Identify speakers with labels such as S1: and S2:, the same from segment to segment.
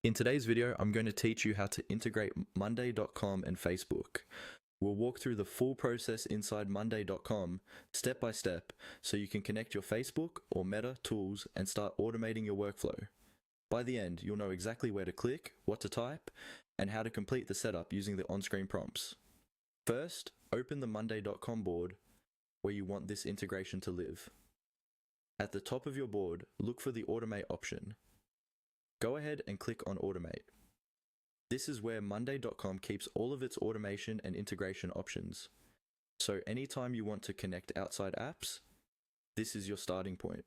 S1: In today's video, I'm going to teach you how to integrate Monday.com and Facebook. We'll walk through the full process inside Monday.com step by step so you can connect your Facebook or Meta tools and start automating your workflow. By the end, you'll know exactly where to click, what to type, and how to complete the setup using the on-screen prompts. First, open the Monday.com board where you want this integration to live. At the top of your board, look for the Automate option. Go ahead and click on Automate. This is where Monday.com keeps all of its automation and integration options. So anytime you want to connect outside apps, this is your starting point.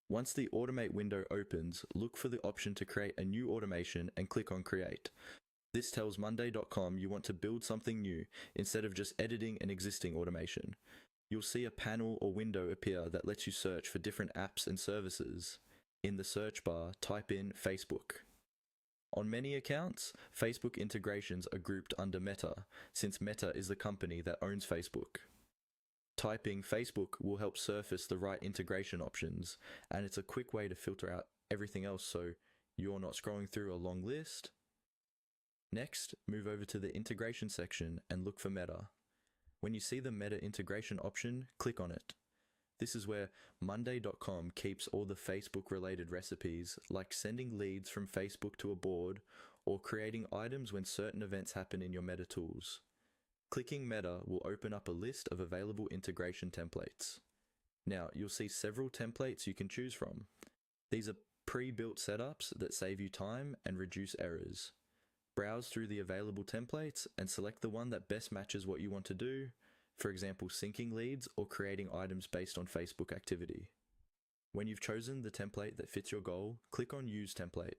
S1: Once the Automate window opens, look for the option to create a new automation and click on Create. This tells Monday.com you want to build something new instead of just editing an existing automation. You'll see a panel or window appear that lets you search for different apps and services. In the search bar, type in Facebook. On many accounts, Facebook integrations are grouped under Meta, since Meta is the company that owns Facebook. Typing Facebook will help surface the right integration options, and it's a quick way to filter out everything else so you're not scrolling through a long list. Next, move over to the integration section and look for Meta. When you see the Meta integration option, click on it. This is where Monday.com keeps all the Facebook-related recipes, like sending leads from Facebook to a board or creating items when certain events happen in your Meta tools. Clicking Meta will open up a list of available integration templates. Now, you'll see several templates you can choose from. These are pre-built setups that save you time and reduce errors. Browse through the available templates and select the one that best matches what you want to do. For example, syncing leads or creating items based on Facebook activity. When you've chosen the template that fits your goal, click on Use Template.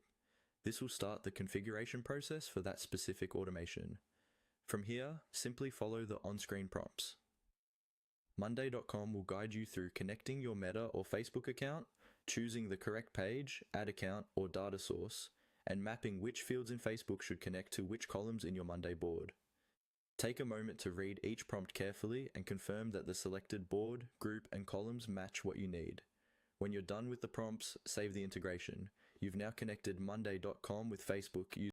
S1: This will start the configuration process for that specific automation. From here, simply follow the on-screen prompts. Monday.com will guide you through connecting your Meta or Facebook account, choosing the correct page, ad account, or data source, and mapping which fields in Facebook should connect to which columns in your Monday board. Take a moment to read each prompt carefully and confirm that the selected board, group, and columns match what you need. When you're done with the prompts, save the integration. You've now connected Monday.com with Facebook using